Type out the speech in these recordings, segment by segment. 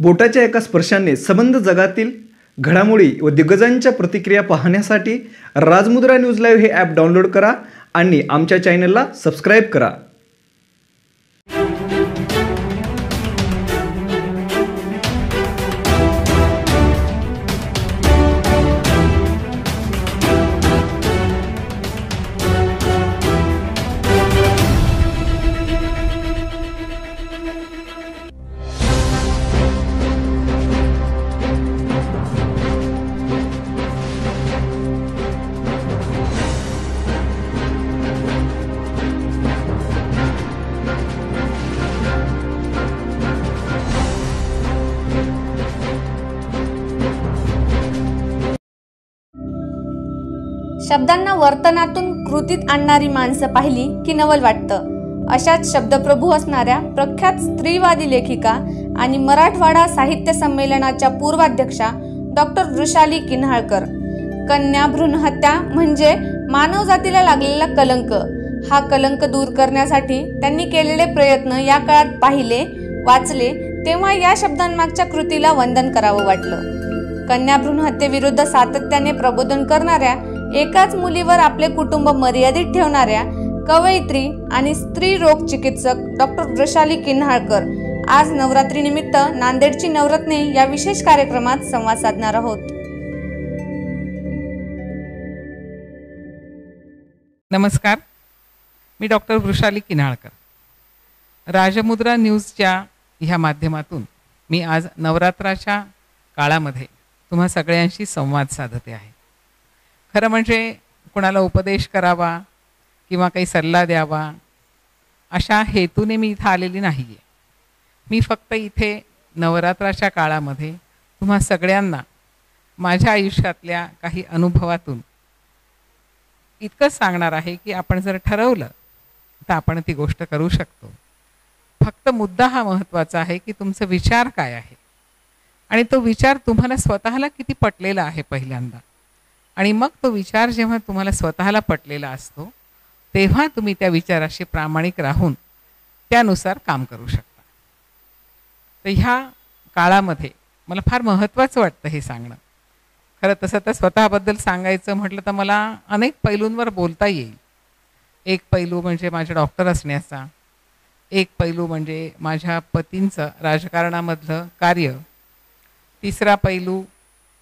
बोटाच्या एका स्पर्शाने संबंध जगातील घडामोडी व दिग्गजांच्या प्रतिक्रिया पाहण्यासाठी राजमुद्रा न्यूज लाईव्ह हे ॲप डाउनलोड करा आणि आमच्या चॅनलला सबस्क्राईब करा. शब्दांना वर्तनातून कृतीत आणणारी माणसं पाहिली की नवल वाटतं. अशाच शब्दप्रभू असणाऱ्या प्रख्यात स्त्रीवादी लेखिका आणि मराठवाडा साहित्य संमेलनाच्या पूर्वाध्यक्षा डॉक्टर वृषाली किन्हाळकर. कन्या भ्रूणहत्या म्हणजे मानवजातीला लागलेला कलंक. हा कलंक दूर करण्यासाठी त्यांनी केलेले प्रयत्न या काळात पाहिले, वाचले तेव्हा या शब्दांमागच्या कृतीला वंदन करावं वाटलं. कन्या भ्रूणहत्येविरुद्ध सातत्याने प्रबोधन करणाऱ्या, एकाच मुलीवर आपले कुटुंब मर्यादित ठेवणाऱ्या कवयित्री आणि स्त्री रोग चिकित्सक डॉक्टर वृषाली किन्हाळकर आज नवरात्री निमित्त नांदेडची नवरत्ने या विशेष कार्यक्रमात संवाद साधणार आहोत. नमस्कार, मी डॉक्टर वृषाली किन्हाळकर. राजमुद्रा न्यूजच्या ह्या माध्यमातून मी आज नवरात्राच्या काळामध्ये तुम्हा सगळ्यांशी संवाद साधते आहे. खरं म्हणजे कोणाला उपदेश करावा किंवा काही सल्ला द्यावा अशा हेतूने मी इथं आलेली नाही आहे. मी फक्त इथे नवरात्राच्या काळामध्ये तुम्हा सगळ्यांना माझ्या आयुष्यातल्या काही अनुभवातून इतकंच सांगणार आहे की आपण जर ठरवलं तर आपण ती गोष्ट करू शकतो. फक्त मुद्दा हा महत्त्वाचा आहे की तुमचा विचार काय आहे आणि तो विचार तुम्हाला स्वतःला किती पटलेला आहे पहिल्यांदा. आणि मग तो विचार जेव्हा तुम्हाला स्वतःला पटलेला असतो तेव्हा तुम्ही त्या विचाराशी प्रामाणिक राहून त्यानुसार काम करू शकता. तर ह्या काळामध्ये मला फार महत्त्वाचं वाटतं हे सांगणं. खरं तसं तर स्वतःबद्दल सांगायचं म्हटलं तर मला अनेक पैलूंवर बोलता येईल. एक पैलू म्हणजे माझ्या डॉक्टर असण्याचा, एक पैलू म्हणजे माझ्या पतींचं राजकारणामधलं कार्य, तिसरा पैलू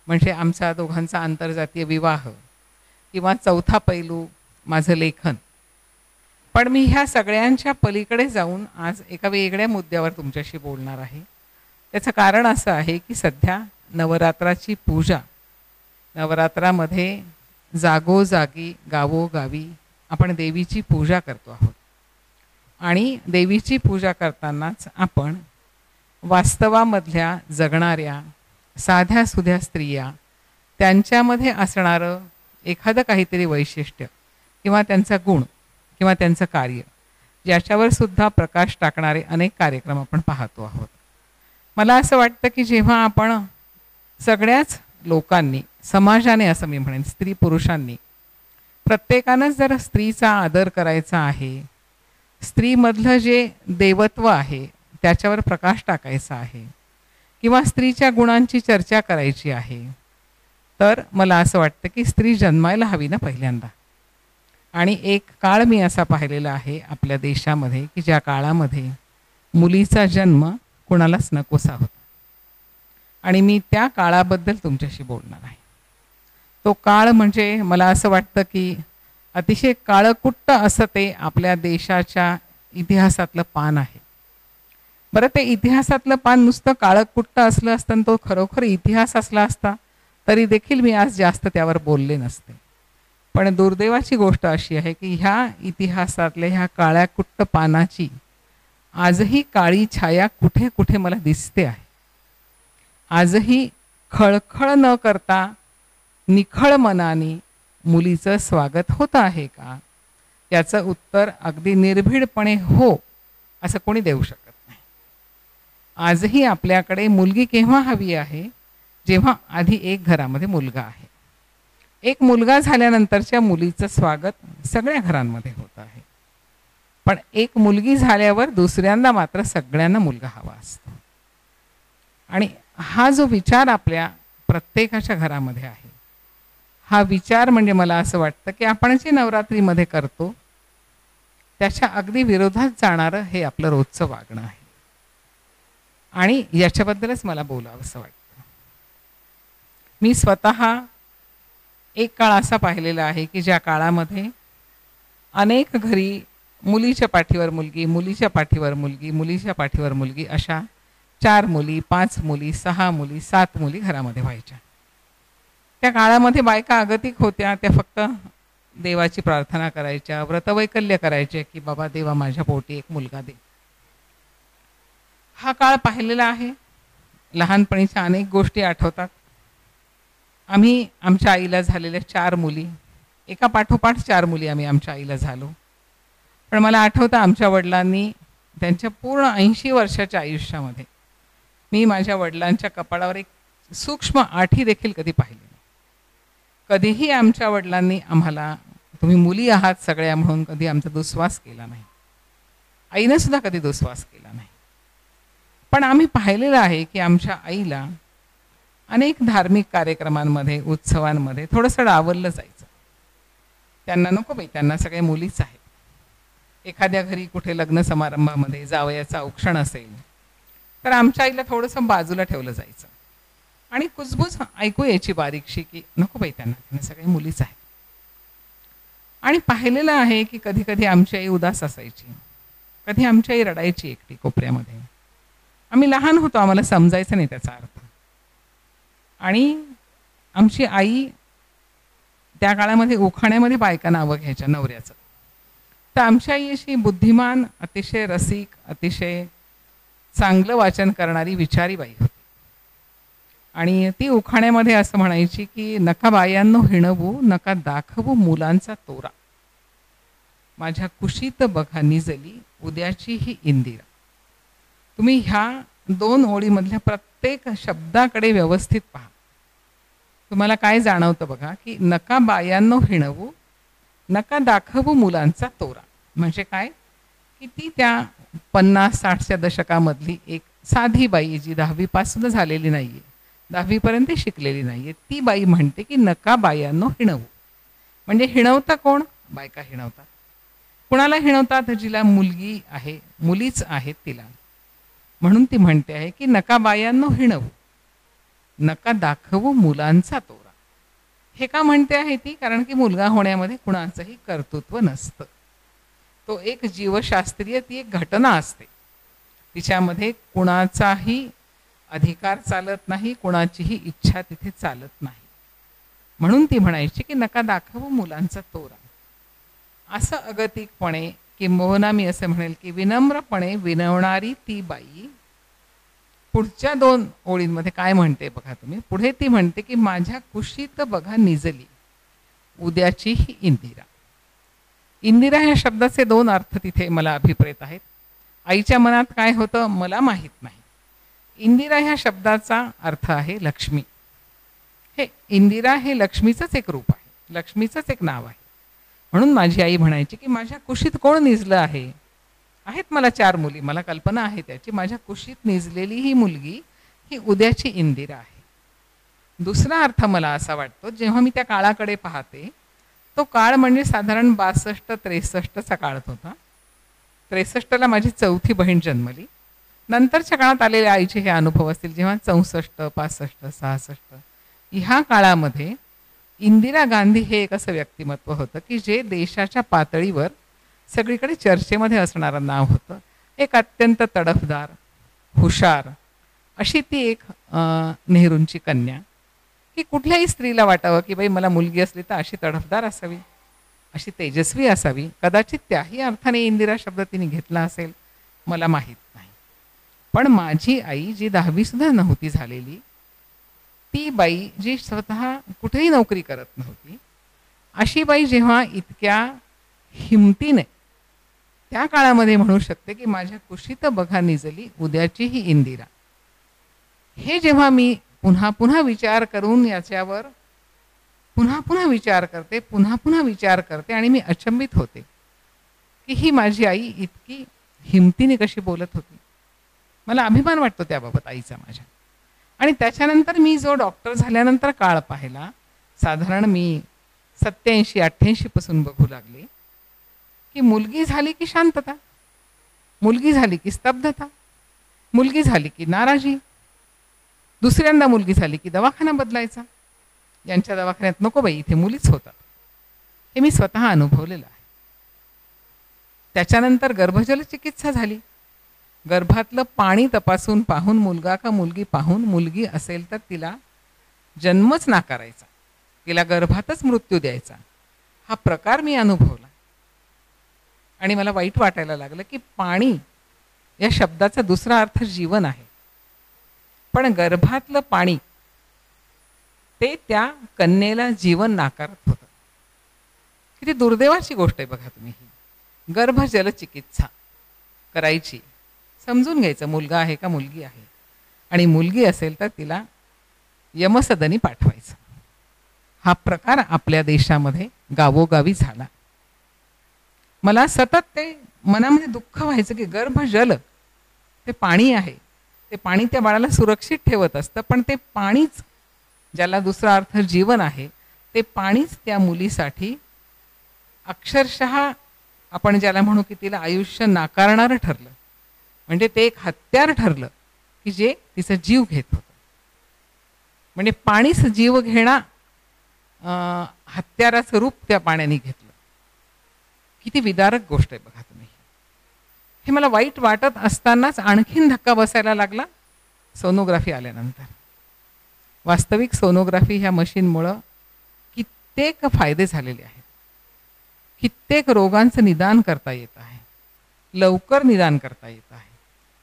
म्हणजे आमचा दोघांचा आंतरजातीय विवाह, किंवा चौथा पैलू माझं लेखन. पण मी ह्या सगळ्यांच्या पलीकडे जाऊन आज एका वेगळ्या मुद्द्यावर तुमच्याशी बोलणार आहे. त्याचं कारण असं आहे की सध्या नवरात्राची पूजा, नवरात्रामध्ये जागोजागी गावोगावी आपण देवीची पूजा करतो आहोत. आणि देवीची पूजा करतानाच आपण वास्तवामधल्या जगणाऱ्या साध्या सुध्या स्त्रिया, त्यांच्यामध्ये असणारं एखादं काहीतरी वैशिष्ट्य किंवा त्यांचा गुण किंवा त्यांचं कार्य याच्यावर सुद्धा प्रकाश टाकणारे अनेक कार्यक्रम आपण पाहतो आहोत. मला असं वाटतं की जेव्हा आपण सगळ्याच लोकांनी, समाजाने असं मी म्हणेन, स्त्री पुरुषांनी प्रत्येकानंच जर स्त्रीचा आदर करायचा आहे, स्त्रीमधलं जे देवत्व आहे त्याच्यावर प्रकाश टाकायचा आहे किंवा स्त्रीच्या गुणांची चर्चा करायची आहे, तर मला असं वाटतं की स्त्री जन्मायला हवी ना पहिल्यांदा. आणि एक काळ मी असा पाहिलेला आहे आपल्या देशामध्ये की ज्या काळामध्ये मुलीचा जन्म कुणालाच नकोसा होता. आणि मी त्या काळाबद्दल तुमच्याशी बोलणार आहे. तो काळ म्हणजे मला असं वाटतं की अतिशय काळकुट्ट असं ते आपल्या देशाच्या इतिहासातलं पान आहे. बरं, ते इतिहासातलं पान नुसतं काळकुट्ट असलं असतं आणि तो खरोखर इतिहास असला असता तरी देखील मी आज जास्त त्यावर बोलले नसते. पण दुर्दैवाची गोष्ट अशी आहे की ह्या इतिहासातल्या ह्या काळ्याकुट्ट पानाची आजही काळी छाया कुठे कुठे मला दिसते आहे. आजही खळखळ न करता निखळ मनाने मुलीचं स्वागत होतं आहे का, याचं उत्तर अगदी निर्भीडपणे हो असं कोणी देऊ शकत नाही. आजही आपल्याकडे मुलगी केव्हा हवी आहे, जेव्हा आधी एक घरामध्ये मुलगा आहे. एक मुलगा झाल्यानंतरच्या मुलीचं स्वागत सगळ्या घरांमध्ये होत आहे. पण एक मुलगी झाल्यावर दुसऱ्यांदा मात्र सगळ्यांना मुलगा हवा असतो. आणि हा जो विचार आपल्या प्रत्येकाच्या घरामध्ये आहे, हा विचार म्हणजे मला असं वाटतं की आपण जे नवरात्रीमध्ये करतो त्याच्या अगदी विरोधात जाणारं हे आपलं रोजचं वागणं आहे. आणि याच्याबद्दलच मला बोलावंसं वाटतं. मी स्वतः एक काळ असा पाहिलेला आहे की ज्या काळामध्ये अनेक घरी मुलीच्या पाठीवर मुलगी, मुलीच्या पाठीवर मुलगी, मुलीच्या पाठीवर मुलगी अशा 4 मुली, 5 मुली, 6 मुली, 7 मुली घरामध्ये व्हायच्या. त्या काळामध्ये बायका अगतिक होत्या. त्या फक्त देवाची प्रार्थना करायच्या, व्रतवैकल्य करायचे की बाबा देवा माझ्या पोटी एक मुलगा दे. हा काळ पाहिलेला आहे. लहानपणीच्या अनेक गोष्टी आठवतात. आम्ही आमच्या आईला झालेल्या 4 मुली, एका पाठोपाठ 4 मुली आम्ही आमच्या आईला झालो. पण मला आठवतं आमच्या वडिलांनी त्यांच्या पूर्ण 80 वर्षाच्या आयुष्यामध्ये मी माझ्या वडिलांच्या कपाळावर एक सूक्ष्म आठी देखील कधी पाहिली नाही. कधीही आमच्या वडिलांनी आम्हाला तुम्ही मुली आहात सगळ्या म्हणून कधी आमचा दुस्वास केला नाही. आईने सुद्धा कधी दुस्वास केला नाही. पण आम्ही पाहिलेलं आहे की आमच्या आईला अनेक धार्मिक कार्यक्रमांमध्ये, उत्सवांमध्ये थोडंसं डावललं जायचं. त्यांना नको बाई, त्यांना सगळ्या मुलीच आहेत. एखाद्या घरी कुठे लग्न समारंभामध्ये जावयाचं औक्षण असेल तर आमच्या आईला थोडंसं बाजूला ठेवलं जायचं आणि कुजबूज ऐकू यायची बारीकशी की नको बाई, त्यांना सगळ्या मुलीच आहेत. आणि पाहिलेलं आहे की कधी कधी आमची आई उदास असायची, कधी आमची आई रडायची एकटी कोपऱ्यामध्ये. आम्ही लहान होतो, आम्हाला समजायचं नाही त्याचा अर्थ. आणि आमची आई त्या काळामध्ये उखाण्यामध्ये बायका नावं घ्यायच्या नवऱ्याचं. तर आमची आई अशी बुद्धिमान, अतिशय रसिक, अतिशय चांगलं वाचन करणारी विचारी बाई होती. आणि ती उखाण्यामध्ये असं म्हणायची की नका बायांनो हिणवू, नका दाखवू मुलांचा तोरा, माझ्या कुशीत बघा निजली उद्याची ही इंदिरा. तुम्ही ह्या 2 ओळीमधल्या प्रत्येक शब्दाकडे व्यवस्थित पहा. तुम्हाला काय जाणवतं बघा की नका बायांनो हिणवू, नका दाखवू मुलांचा तोरा. म्हणजे काय की ती त्या 50-60च्या दशकामधली एक साधी बाई जी 10वी पास सुद्धा झालेली नाहीये, 10वी पर्यंत शिकलेली नाहीये, ती बाई म्हणते की नका बायांनो हिणवू. म्हणजे हिणवता कोण? बायका हिणवतात. कुणाला हिणवतात? जिला मुलगी आहे, मुलीच आहेत तिला. म्हणून ती म्हणते आहे की नका बायांनो हिणवू, नका दाखवू मुलांचा तोरा. हे का म्हणते आहे ती? कारण की मुलगा होण्यामध्ये कुणाचंही कर्तृत्व नसतं. तो एक जीवशास्त्रीय ती एक घटना असते. तिच्यामध्ये कुणाचाही अधिकार चालत नाही, कुणाचीही इच्छा तिथे चालत नाही. म्हणून ती म्हणायची की नका दाखवू मुलांचा तोरा. असं अगतिकपणे किंबहुना मी असं म्हणेल की विनम्रपणे विनवणारी ती बाई पुढच्या 2 ओळींमध्ये काय म्हणते बघा तुम्ही. पुढे ती म्हणते की माझ्या कुशीत बघा निजली उद्याची ही इंदिरा. इंदिरा ह्या शब्दाचे 2 अर्थ तिथे मला अभिप्रेत आहेत. आईच्या मनात काय होतं मला माहीत नाही. इंदिरा ह्या शब्दाचा अर्थ आहे लक्ष्मी. हे इंदिरा हे लक्ष्मीचंच एक रूप आहे, लक्ष्मीचंच एक नाव आहे. म्हणून माझी आई म्हणायची की माझ्या कुशीत कोण निजलं आहे. आहेत मला 4 मुली, मला कल्पना आहे त्याची. माझ्या कुशीत निजलेली ही मुलगी ही उद्याची इंदिरा आहे. दुसरा अर्थ मला असा वाटतो, जेव्हा मी त्या काळाकडे पाहते, तो काळ म्हणजे साधारण 62-63चा काळ होता. 63ला माझी 4थी बहीण जन्मली. नंतरच्या काळात आलेल्या आईचे हे अनुभव असतील, जेव्हा 64, 65, 66 ह्या काळामध्ये इंदिरा गांधी हे एक असं व्यक्तिमत्व होतं की जे देशाच्या पातळीवर सगळीकडे चर्चेमध्ये असणारं नाव होतं. एक अत्यंत तडफदार, हुशार अशी ती एक नेहरूंची कन्या, की कुठल्याही स्त्रीला वाटावं की बाई मला मुलगी असली तर अशी तडफदार असावी, अशी तेजस्वी असावी. कदाचित त्याही अर्थाने इंदिरा शब्द तिने घेतला असेल, मला माहीत नाही. पण माझी आई जी 10वी सुद्धा नव्हती झालेली, ती बाई जी स्वतः कुठेही नोकरी करत नव्हती, अशी बाई जेव्हा इतक्या हिमतीने त्या काळामध्ये म्हणू शकते की माझ्या कुशीत बघा निजली उद्याची ही इंदिरा, हे जेव्हा मी पुन्हा पुन्हा विचार करून याच्यावर पुन्हा पुन्हा विचार करते, पुन्हा पुन्हा विचार करते आणि मी अचंबित होते की ही माझी आई इतकी हिमतीने कशी बोलत होती. मला अभिमान वाटतो त्याबाबत आईचा माझ्या. आणि त्याच्यानंतर मी जो डॉक्टर झाल्यानंतर काळ पाहिला, साधारण मी 87-88 पासून बघू लागले की मुलगी झाली की शांतता, मुलगी झाली की स्तब्धता, मुलगी झाली की नाराजी, दुसऱ्यांदा मुलगी झाली की दवाखाना बदलायचा. यांच्या दवाखान्यात नको बाई, इथे मुलीच होतात. हे मी स्वतः अनुभवलेलं आहे. त्याच्यानंतर गर्भजल चिकित्सा झाली. गर्भातलं पाणी तपासून पाहून, मुलगा का मुलगी पाहून, मुलगी असेल तर तिला जन्मच नाकारायचा, तिला गर्भातच मृत्यू द्यायचा. हा प्रकार मी अनुभवला आणि मला वाईट वाटायला लागलं की पाणी या शब्दाचा दुसरा अर्थ जीवन आहे, पण गर्भातलं पाणी ते त्या कन्येला जीवन नाकारत होतं. किती दुर्दैवाची गोष्ट आहे बघा तुम्ही. ही गर्भजल चिकित्सा करायची, समजून घ्यायचं मुलगा आहे का मुलगी आहे, आणि मुलगी असेल तर तिला यमसदनी पाठवायचं. हा प्रकार आपल्या देशामध्ये गावोगावी झाला. मला सतत ते मनामध्ये दुःख व्हायचं की गर्भजल ते पाणी आहे, ते पाणी त्या बाळाला सुरक्षित ठेवत असतं, पण ते पाणीच, ज्याला दुसरा अर्थ जीवन आहे, ते पाणीच त्या मुलीसाठी अक्षरशः आपण ज्याला म्हणू की तिला आयुष्य नाकारणारं ठरलं. म्हणजे ते एक हत्यार ठरलं की जे तिचा जीव घेत होतं. म्हणजे पाणीच जीव घेणं हत्याराचं रूप त्या पाण्याने घेतलं. किती विदारक गोष्ट आहे बघा तुम्ही. हे मला वाईट वाटत असतानाच आणखीन धक्का बसायला लागला सोनोग्राफी आल्यानंतर. वास्तविक सोनोग्राफी ह्या मशीनमुळं कित्येक फायदे झालेले आहेत. कित्येक रोगांचं निदान करता येत आहे, लवकर निदान करता येत आहे,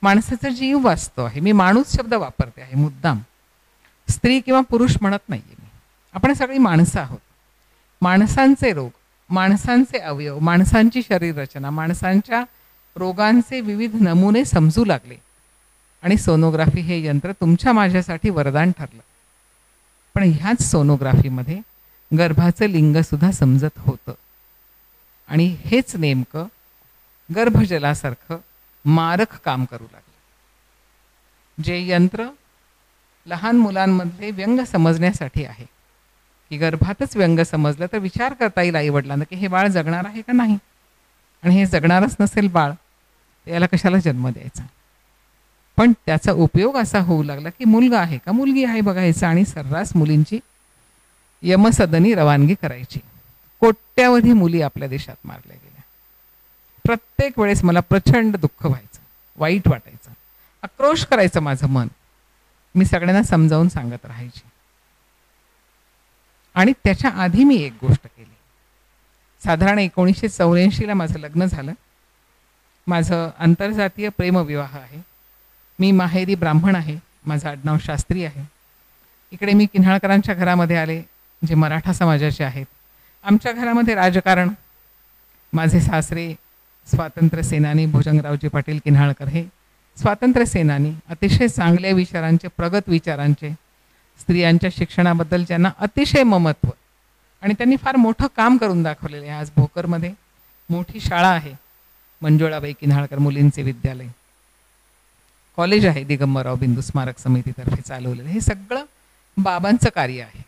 माणसाचा जीव वाचतो आहे. मी माणूस शब्द वापरते आहे मुद्दाम, स्त्री किंवा पुरुष म्हणत नाही आहे मी. आपण सगळी माणसं आहोत. माणसांचे रोग, माणसांचे अवयव, माणसांची शरीर रचना, माणसांच्या रोगांचे विविध नमुने समजू लागले आणि सोनोग्राफी हे यंत्र तुमच्या माझ्यासाठी वरदान ठरलं. पण ह्याच सोनोग्राफीमध्ये गर्भाचं लिंगसुद्धा समजत होतं आणि हेच नेमकं गर्भजलासारखं मारक काम करू लागलं. जे यंत्र लहान मुलांमध्ये व्यंग समजण्यासाठी आहे की गर्भातच व्यंग समजलं तर विचार करता येईल आईवडिलांना की हे बाळ जगणार आहे का नाही, आणि हे जगणारच नसेल बाळ, याला कशाला जन्म द्यायचा. पण त्याचा उपयोग असा होऊ लागला की मुलगा आहे का मुलगी आहे बघायचं आणि सर्रास मुलींची यमसदनी रवानगी करायची. कोट्यावधी मुली आपल्या देशात मारल्या गेल्या. प्रत्येक वेळेस मला प्रचंड दुःख व्हायचं, वाईट वाटायचं, आक्रोश करायचं माझं मन. मी सगळ्यांना समजावून सांगत राहायची. आणि त्याच्या आधी मी एक गोष्ट केली. साधारण 1984ला माझं लग्न झालं. माझं आंतरजातीय प्रेमविवाह आहे. मी माहेरी ब्राह्मण आहे, माझं आडनाव शास्त्री आहे. इकडे मी किन्हाळकरांच्या घरामध्ये आले जे मराठा समाजाचे आहेत. आमच्या घरामध्ये राजकारण, माझे सासरे स्वातंत्र्य सेनानी भुजंगरावजी पाटील किन्हाळकर हे स्वातंत्र्य सेनानी, अतिशय चांगल्या विचारांचे, प्रगत विचारांचे, स्त्रियांच्या शिक्षणाबद्दल ज्यांना अतिशय ममत्व, आणि त्यांनी फार मोठं काम करून दाखवलेलं आहे. आज भोकरमध्ये मोठी शाळा आहे, मंजुळाबाई किन्हाळकर मुलींचे विद्यालय, कॉलेज आहे दिगंबरराव बिंदू स्मारक समितीतर्फे चालवलेलं. हे सगळं बाबांचं कार्य आहे.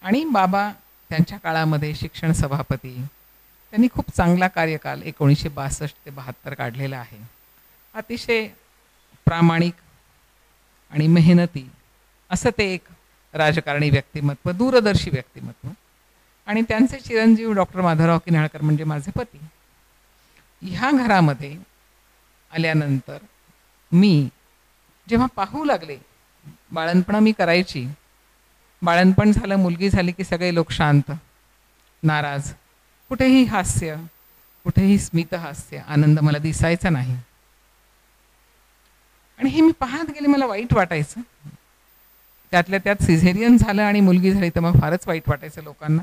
आणि बाबा त्यांच्या काळामध्ये शिक्षण सभापती, त्यांनी खूप चांगला कार्यकाल 1962 ते 72 काढलेला आहे. अतिशय प्रामाणिक आणि मेहनती असं ते एक राजकारणी व्यक्तिमत्व, दूरदर्शी व्यक्तिमत्व. आणि त्यांचे चिरंजीव डॉक्टर माधवराव किन्हाळकर म्हणजे माझे पती. ह्या घरामध्ये आल्यानंतर मी जेव्हा पाहू लागले, बाळणपण मी करायची, बाळणपण झालं, मुलगी झाली की सगळे लोक शांत, नाराज, कुठेही हास्य, कुठेही स्मितहास्य, आनंद मला दिसायचा नाही. आणि हे मी पाहत गेले, मला वाईट वाटायचं. त्यातल्या त्यात सिझेरियन झालं आणि मुलगी झाली तर मग फारच वाईट वाटायचं लोकांना.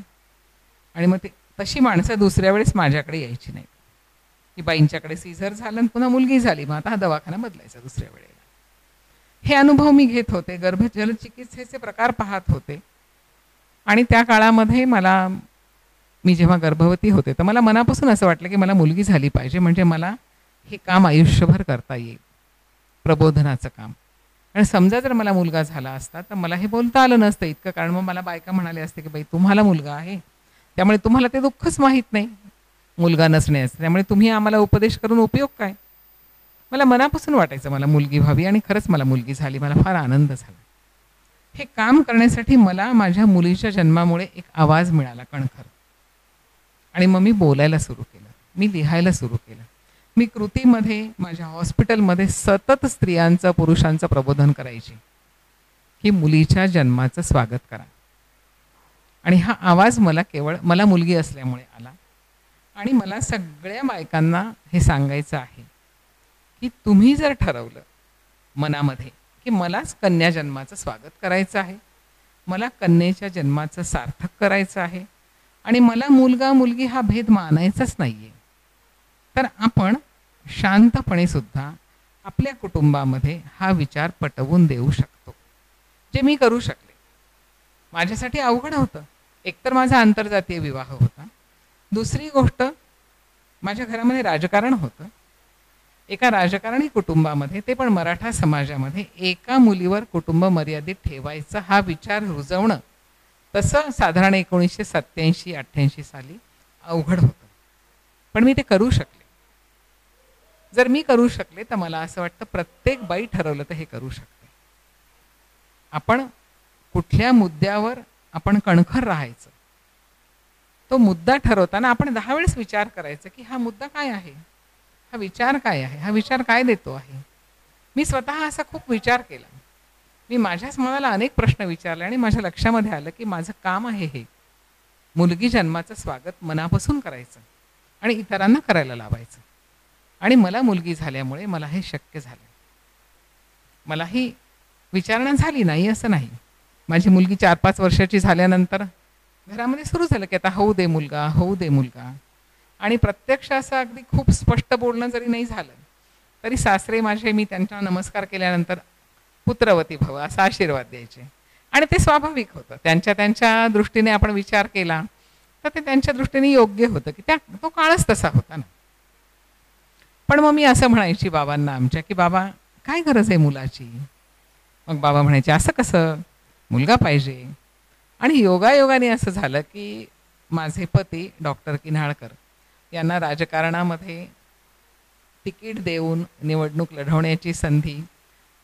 आणि मग ते तशी माणसं दुसऱ्या वेळेस माझ्याकडे यायची नाही की बाईंच्याकडे सिझर झालं आणि पुन्हा मुलगी झाली, मग आता हा दवाखाना बदलायचा दुसऱ्या वेळेला. हे अनुभव मी घेत होते, गर्भजल चिकित्सेचे प्रकार पाहत होते. आणि त्या काळामध्ये मी जेव्हा गर्भवती होते तर मला मनापासून असं वाटलं की मला मुलगी झाली पाहिजे, म्हणजे मला हे काम आयुष्यभर करता येईल, प्रबोधनाचं काम. आणि समजा जर मला मुलगा झाला असता तर मला हे बोलता आलं नसतं इतकं, कारण मग मला बायका म्हणाले असते की बाई तुम्हाला मुलगा आहे, त्यामुळे तुम्हाला ते दुःखच माहीत नाही मुलगा नसण्याचं, त्यामुळे तुम्ही आम्हाला उपदेश करून उपयोग काय. मला मनापासून वाटायचं मला मुलगी व्हावी आणि खरंच मला मुलगी झाली. मला फार आनंद झाला. हे काम करण्यासाठी मला माझ्या मुलीच्या जन्मामुळे एक आवाज मिळाला कणखर, आणि मग मी बोलायला सुरू केलं, मी लिहायला सुरू केलं. मी कृतीमध्ये माझ्या हॉस्पिटलमध्ये सतत स्त्रियांचं पुरुषांचं प्रबोधन करायची की मुलीच्या जन्माचं स्वागत करा. आणि हा आवाज मला केवळ मला मुलगी असल्यामुळे आला. आणि मला सगळ्या बायकांना हे सांगायचं आहे की तुम्ही जर ठरवलं मनामध्ये की मलाच कन्या जन्माचं स्वागत करायचं आहे, मला कन्येच्या जन्माचं सार्थक करायचं आहे, आणि मला मुलगा मुलगी हा भेद मानायचाच नाही आहे, तर आपण शांतपणे सुद्धा आपल्या कुटुंबामध्ये हा विचार पटवून देऊ शकतो, जे मी करू शकले. माझ्यासाठी अवघड होतं. एकतर माझा आंतरजातीय विवाह होता, दुसरी गोष्ट माझ्या घरामध्ये राजकारण होतं. एका राजकारणी कुटुंबामध्ये, ते पण मराठा समाजामध्ये, एका मुलीवर कुटुंब मर्यादित ठेवायचं हा विचार रुजवणं तसं साधारण 1987-88 साली अवघड होतं. पण मी ते करू शकले. जर मी करू शकले तर मला असं वाटतं प्रत्येक बाई ठरवलं तर हे करू शकते. आपण कुठल्या मुद्द्यावर आपण कणखर राहायचं, तो मुद्दा ठरवताना आपण 10 वेळेस विचार करायचा की हा मुद्दा काय आहे, हा विचार काय आहे, हा विचार काय देतो आहे. मी स्वतः असा खूप विचार केला. मी माझ्याच मनाला अनेक प्रश्न विचारले आणि माझ्या लक्षामध्ये आलं की माझं काम आहे हे मुलगी जन्माचं स्वागत मनापासून करायचं आणि इतरांना करायला लावायचं. आणि मला मुलगी झाल्यामुळे मला हे शक्य झालं. मला ही विचारणा झाली नाही असं नाही. माझी मुलगी 4-5 वर्षाची झाल्यानंतर घरामध्ये सुरू झालं की आता होऊ दे मुलगा, होऊ दे मुलगा. आणि प्रत्यक्ष असं अगदी खूप स्पष्ट बोलणं जरी नाही झालं तरी सासरे माझे, मी त्यांना नमस्कार केल्यानंतर पुत्रवती भव असा आशीर्वाद द्यायचे. आणि ते स्वाभाविक होतं. त्यांच्या दृष्टीने आपण विचार केला तर ते त्यांच्या दृष्टीने योग्य होतं की तो काळच तसा होता ना. पण मग मी असं म्हणायची बाबांना आमच्या की बाबा काय गरज आहे मुलाची. मग बाबा म्हणायचे असं कसं, मुलगा पाहिजे. आणि योगायोगाने असं झालं की माझे पती डॉक्टर किन्हाळकर यांना राजकारणामध्ये तिकीट देऊन निवडणूक लढवण्याची संधी,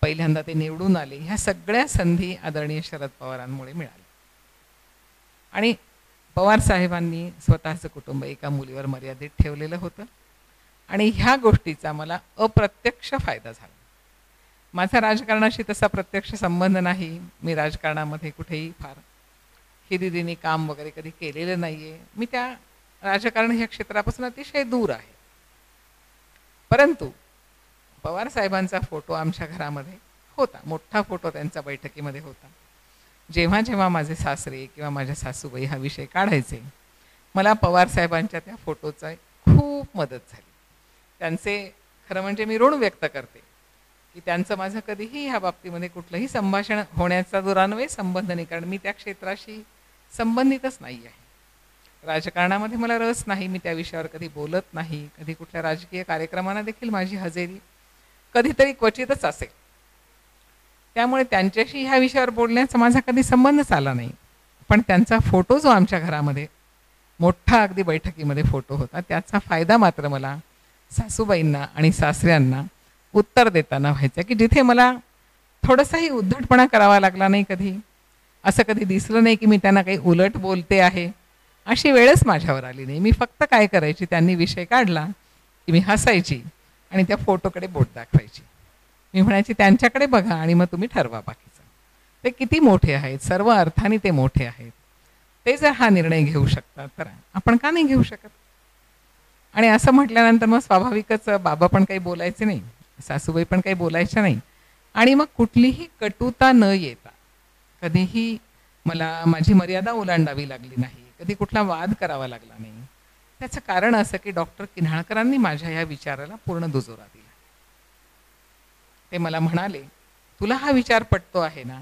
पहिल्यांदा ते निवडून आले. ह्या सगळ्या संधी आदरणीय शरद पवारांमुळे मिळाल्या. आणि पवार साहेबांनी स्वतःचं कुटुंब एका मुलीवर मर्यादित ठेवलेलं होतं. आणि ह्या गोष्टीचा मला अप्रत्यक्ष फायदा झाला. माझा राजकारणाशी तसा प्रत्यक्ष संबंध नाही. मी राजकारणामध्ये कुठेही फार हिरिरीने काम वगैरे कधी केलेलं नाही आहे. मी त्या राजकारण ह्या क्षेत्रापासून अतिशय दूर आहे. परंतु पवार साहेबांचा फोटो आमच्या घरामध्ये होता, मोठा फोटो त्यांचा बैठकीमध्ये होता. जेव्हा जेव्हा माझे सासरे किंवा माझ्या सासूबाई हा विषय काढायचे, मला पवार साहेबांच्या त्या फोटोचा खूप मदत झाली. त्यांचे खरं म्हणजे मी ऋण व्यक्त करते की त्यांचं माझं कधीही ह्या बाबतीमध्ये कुठलंही संभाषण होण्याचा दुरान्वये संबंध नाही, कारण मी त्या क्षेत्राशी संबंधितच नाही आहे. राजकारणामध्ये मला रस नाही. मी त्या विषयावर कधी बोलत नाही. कधी कुठल्या राजकीय कार्यक्रमांना देखील माझी हजेरी कधीतरी क्वचितच असेल. त्यामुळे त्यांच्याशी ह्या विषयावर बोलण्याचा माझा कधी संबंधच आला नाही. पण त्यांचा फोटो जो आमच्या घरामध्ये मोठा अगदी बैठकीमध्ये फोटो होता, त्याचा फायदा मात्र मला सासूबाईंना आणि सासऱ्यांना उत्तर देताना व्हायचं की जिथे मला थोडासाही उद्धटपणा करावा लागला नाही. कधी असं कधी दिसलं नाही की मी त्यांना काही उलट बोलते आहे, अशी वेळच माझ्यावर आली नाही. मी फक्त काय करायची, त्यांनी विषय काढला की मी हसायची आणि त्या फोटोकडे बोट दाखवायची. मी म्हणायची त्यांच्याकडे बघा आणि मग तुम्ही ठरवा बाकीचं. ते किती मोठे आहेत, सर्व अर्थाने ते मोठे आहेत. ते जर हा निर्णय घेऊ शकतात तर आपण का नाही घेऊ शकत. आणि असं म्हटल्यानंतर मग स्वाभाविकच बाबा पण काही बोलायचे नाही, सासूबाई पण काही बोलायच्या नाही. आणि मग कुठलीही कटुता न येता कधीही मला माझी मर्यादा ओलांडावी लागली नाही, कधी कुठला वाद करावा लागला नाही. त्याचं कारण असं की डॉक्टर किन्हाळकरांनी माझ्या या विचाराला पूर्ण दुजोरा दिला. ते मला म्हणाले तुला हा विचार पटतो आहे ना,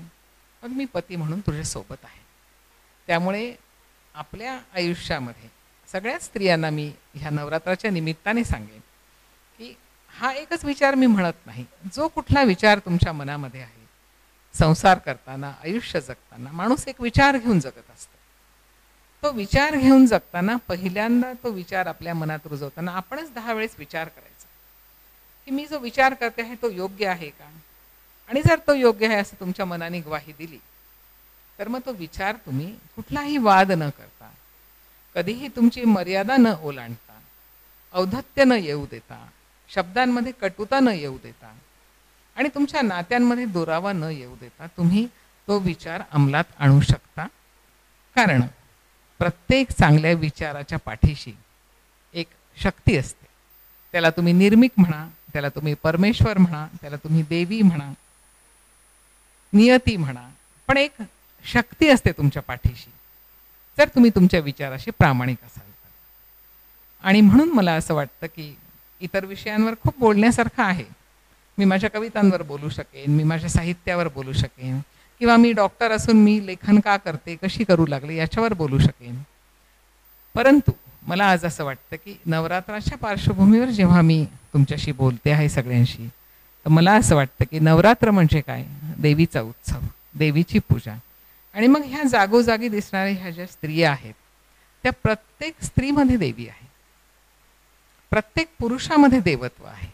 मग मी पती म्हणून तुझ्यासोबत आहे. त्यामुळे आपल्या आयुष्यामध्ये सगळ्याच स्त्रियांना मी ह्या नवरात्राच्या निमित्ताने सांगेन की हा एकच विचार मी म्हणत नाही, जो कुठला विचार तुमच्या मनामध्ये आहे संसार करताना, आयुष्य जगताना माणूस एक विचार घेऊन जगत असतो. तो विचार घेऊन जगताना पहिल्यांदा तो विचार आपल्या मनात रुजवताना आपणच 10 वेळेस विचार करायचा की मी जो विचार करते आहे तो योग्य आहे का. आणि जर तो योग्य आहे असं तुमच्या मनाने ग्वाही दिली तर मग तो विचार तुम्ही कुठलाही वाद न करता, कधीही तुमची मर्यादा न ओलांडता, औद्धत्य न येऊ देता, शब्दांमध्ये कटुता न येऊ देता आणि तुमच्या नात्यांमध्ये दुरावा न येऊ देता तुम्ही तो विचार अंमलात आणू शकता. कारण प्रत्येक चांगल्या विचाराच्या पाठीशी एक शक्ती असते. त्याला तुम्ही निर्मिक म्हणा, त्याला तुम्ही परमेश्वर म्हणा, त्याला तुम्ही देवी म्हणा, नियती म्हणा, पण एक शक्ती असते तुमच्या पाठीशी जर तुम्ही तुमच्या विचाराशी प्रामाणिक असाल तर. आणि म्हणून मला असं वाटतं की इतर विषयांवर खूप बोलण्यासारखं आहे. मी माझ्या कवितांवर बोलू शकेन, मी माझ्या साहित्यावर बोलू शकेन, किंवा मी डॉक्टर असून मी लेखन का करते, कशी करू लागले याच्यावर बोलू शकेन. परंतु मला आज असं वाटतं की नवरात्राच्या पार्श्वभूमीवर जेव्हा मी तुमच्याशी बोलते आहे सगळ्यांशी, तर मला असं वाटतं की नवरात्र म्हणजे काय, देवीचा उत्सव, देवीची पूजा. आणि मग ह्या जागोजागी दिसणाऱ्या ह्या ज्या स्त्रिया आहेत त्या प्रत्येक स्त्रीमध्ये देवी आहे, प्रत्येक पुरुषामध्ये देवत्व आहे.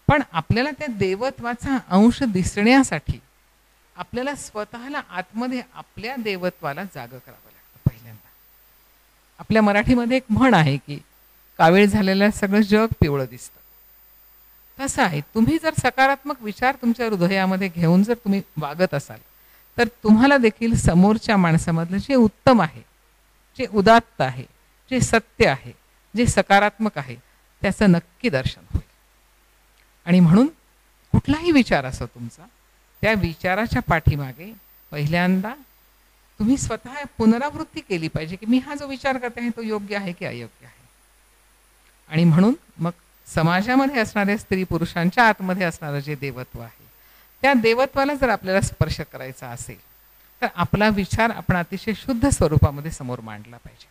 पण आपल्याला त्या देवत्वाचा अंश दिसण्यासाठी आपल्याला स्वतःला आतमध्ये आपल्या देवत्वाला जागं करावं लागतं. पहिल्यांदा आपल्या मराठीमध्ये एक म्हण आहे की कावीळ झालेलं सगळं जग पिवळं दिसतं. तसं आहे, तुम्ही जर सकारात्मक विचार तुमच्या हृदयामध्ये घेऊन जर तुम्ही वागत असाल तर तुम्हाला देखील समोरच्या माणसामधलं जे उत्तम आहे, जे उदात्त आहे, जे सत्य आहे, जे सकारात्मक आहे त्याचं नक्की दर्शन होईल. आणि म्हणून कुठलाही विचार असो तुमचा, त्या विचाराच्या पाठीमागे पहिल्यांदा तुम्ही स्वतः पुनरावृत्ती केली पाहिजे की मी हा जो विचार करते आहे तो योग्य आहे की अयोग्य आहे. आणि म्हणून मग समाजामध्ये असणाऱ्या स्त्री पुरुषांच्या आतमध्ये असणारं जे देवत्व आहे त्या देवत्वाला जर आपल्याला स्पर्श करायचा असेल तर आपला विचार आपण अतिशय शुद्ध स्वरूपामध्ये समोर मांडला पाहिजे.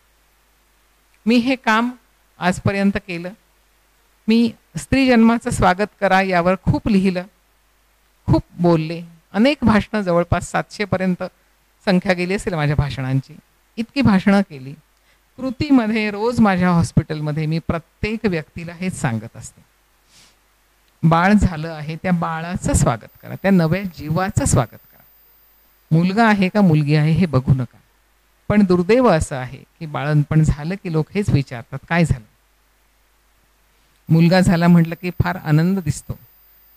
मी हे काम आजपर्यंत केलं. मी स्त्री जन्माचं स्वागत करा यावर खूप लिहिलं, खूप बोलले, अनेक भाषणं, जवळपास 700पर्यंत संख्या गेली असेल माझ्या भाषणांची. इतकी भाषणं केली. कृतीमध्ये रोज माझ्या हॉस्पिटलमध्ये मी प्रत्येक व्यक्तीला हेच सांगत असते, बाळ झालं आहे त्या बाळाचं स्वागत करा, त्या नव्या जीवाचं स्वागत करा. मुलगा आहे का मुलगी आहे हे बघू नका. पण दुर्दैव असं आहे की बाळंतपण झालं की लोक हेच विचारतात काय झालं. मुलगा झाला म्हटलं की फार आनंद दिसतो,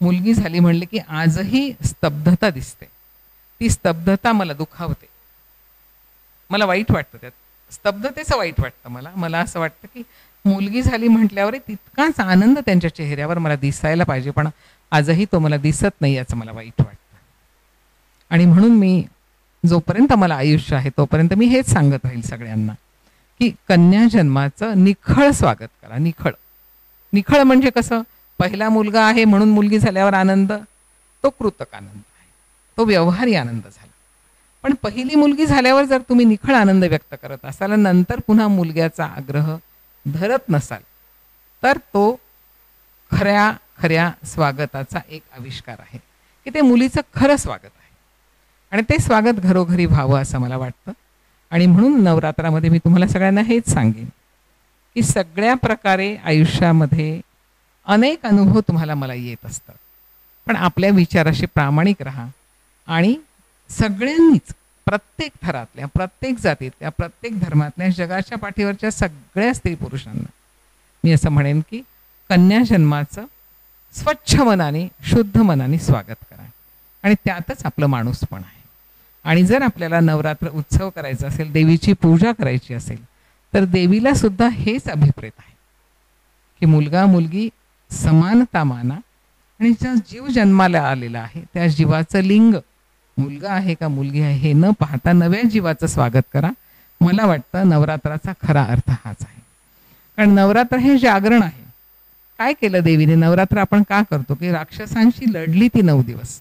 मुलगी झाली म्हटलं की आजही स्तब्धता दिसते. ती स्तब्धता मला दुखावते, मला वाईट वाटतं, त्यात स्तब्धतेचं वाईट वाटतं मला असं वाटतं की मुलगी झाली म्हटल्यावर तितकाच आनंद त्यांच्या चेहऱ्यावर मला दिसायला पाहिजे, पण आजही तो मला दिसत नाही याचं मला वाईट वाटतं. आणि म्हणून मी जोपर्यंत मला आयुष्य आहे तोपर्यंत मी हेच सांगत राहील सगळ्यांना की कन्या जन्माचं निखळ स्वागत करा. निखळ म्हणजे कसं, पहिला मुलगा आहे म्हणून मुलगी झाल्यावर आनंद, तो कृतक आनंद आहे, तो व्यवहारी आनंद झाला. पण पहिली मुलगी झाल्यावर जर तुम्ही निखळ आनंद व्यक्त करत असाल आणि नंतर पुन्हा मुलग्याचा आग्रह धरत नसाल तर तो खऱ्या स्वागताचा एक आविष्कार आहे की ते मुलीचं खरं स्वागत आहे. आणि ते स्वागत घरोघरी व्हावं असं मला वाटतं. आणि म्हणून नवरात्रामध्ये मी तुम्हाला सगळ्यांना हेच सांगेन की सगळ्या प्रकारे आयुष्यामध्ये अनेक अनुभव तुम्हाला मला येत असतात, पण आपल्या विचाराशी प्रामाणिक राहा. आणि सगळ्यांनीच प्रत्येक थरातल्या, प्रत्येक जातीतल्या, प्रत्येक धर्मातल्या, जगाच्या पाठीवरच्या सगळ्या स्त्री पुरुषांना मी असं म्हणेन की कन्या जन्माचं स्वच्छ मनाने, शुद्ध मनाने स्वागत करा. आणि त्यातच आपलं माणूसपण आहे. आणि जर आपल्याला नवरात्र उत्सव करायचा असेल, देवीची पूजा करायची असेल तर देवीला सुद्धा हेच अभिप्रेत आहे की मुलगा मुलगी समानता माना आणि ज्या जीव जन्माला आलेला आहे त्या जीवाचं लिंग मुलगा आहे का मुलगी आहे हे न पाहता नव्या जीवाचं स्वागत करा. मला वाटतं नवरात्राचा खरा अर्थ हाच आहे. कारण नवरात्र हे जागरण आहे. काय केलं देवीने? नवरात्र आपण का करतो की राक्षसांशी लढली ती 9 दिवस.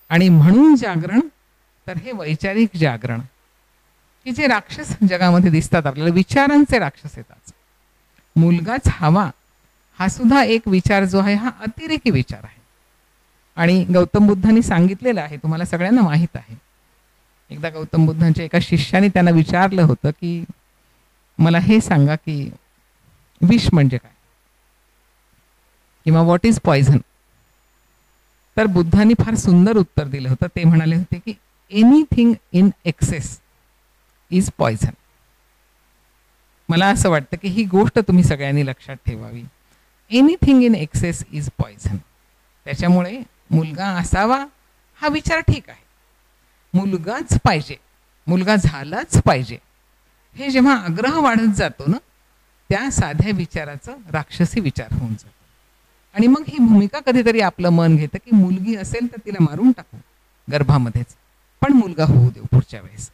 आणि म्हणून जागरण तर हे वैचारिक जागरण की जे राक्षस जगामध्ये दिसतात आपल्याला, विचारांचे राक्षस येतात. मुलगाच हवा हा सुद्धा एक विचार जो आहे हा अतिरेकी विचार आहे. आणि गौतम बुद्धांनी सांगितलेलं आहे, तुम्हाला सगळ्यांना माहीत आहे. एकदा गौतम बुद्धांच्या एका शिष्याने त्यांना विचारलं होतं की मला हे सांगा की विष म्हणजे काय, किंवा व्हॉट इज पॉयझन. तर बुद्धांनी फार सुंदर उत्तर दिलं होतं. ते म्हणाले होते की anything in excess is poison. मला असं वाटतं की ही गोष्ट तुम्ही सगळ्यांनी लक्षात ठेवावी. Anything in excess is poison. त्याच्यामुळे मुलगा असावा हा विचार ठीक आहे, मुलगाच पाहिजे, मुलगा झालाच पाहिजे, हे जेव्हा आग्रह वाढत जातो ना, त्या साध्या विचाराचं राक्षसी विचार होऊन जातो. आणि मग ही भूमिका कधीतरी आपलं मन घेतं की मुलगी असेल तर तिला मारून टाकू गर्भामध्येच, पण मुलगा होऊ देऊ पुढच्या वेळेस.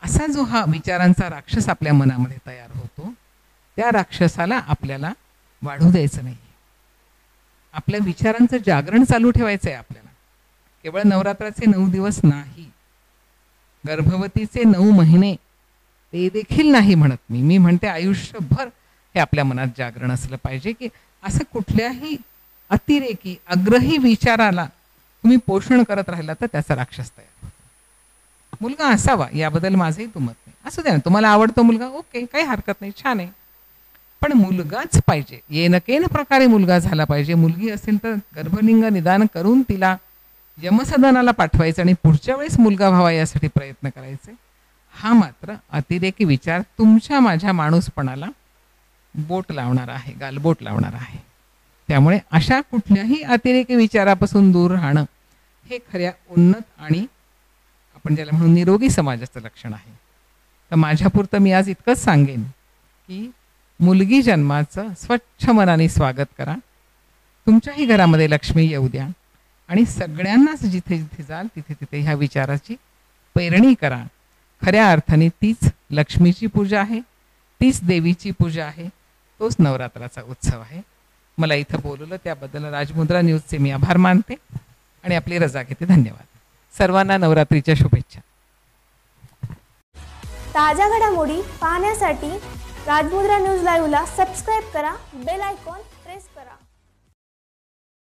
असा जो हा विचारांचा राक्षस आपल्या मनामध्ये तयार होतो, त्या राक्षसाला आपल्याला वाढू द्यायचं नाही. आपल्या विचारांचं जागरण चालू ठेवायचं आहे आपल्याला. केवळ नवरात्राचे 9 दिवस नाही, गर्भवतीचे 9 महिने ते देखील नाही म्हणत मी म्हणते आयुष्यभर हे आपल्या मनात जागरण असलं पाहिजे की असं कुठल्याही अतिरेकी आग्रही विचाराला तुम्ही पोषण करत राहिला तर त्याचा राक्षस तयार होतो. मुलगा असावा याबद्दल माझंही तुमत नाही. असू द्या ना, तुम्हाला आवडतो मुलगा, ओके, काही हरकत नाही, छान आहे, पण मुलगाच पाहिजे. येनकेन प्रकारे मुलगा झाला पाहिजे. मुलगी असेल तर गर्भलिंग निदान करून तिला यमसदनाला पाठवायचं आणि पुढच्या वेळेस मुलगा व्हावा यासाठी प्रयत्न करायचे. हा मात्र अतिरेकी विचार तुमच्या माझ्या माणूसपणाला बोट लावणार आहे, गालबोट लावणार आहे. त्यामुळे अशा कुठल्याही अतिरेकी विचारापासून दूर राहणं हे खऱ्या उन्नत आणि आपण ज्याला म्हणून निरोगी समाजाचं लक्षण आहे. तर माझ्यापुरतं मी आज इतकंच सांगेन की मुलगी जन्माचं स्वच्छ मनाने स्वागत करा. तुमच्याही घरामध्ये लक्ष्मी येऊ द्या आणि सगळ्यांनाच जिथे जिथे जाल तिथे तिथे ह्या विचाराची पेरणी करा. खऱ्या अर्थाने तीच लक्ष्मीची पूजा आहे, तीच देवीची पूजा आहे, तोच नवरात्राचा उत्सव आहे. मला इथं बोलवलं त्याबद्दल राजमुद्रा न्यूजचे मी आभार मानते आणि आपली रजा घेते. धन्यवाद. सर्वांना नवरात्रीच्या शुभेच्छा. ताज्या घडामोडी पाहण्यासाठी राजमुद्रा न्यूज लाईव्हला सबस्क्राईब करा, बेल आयकॉन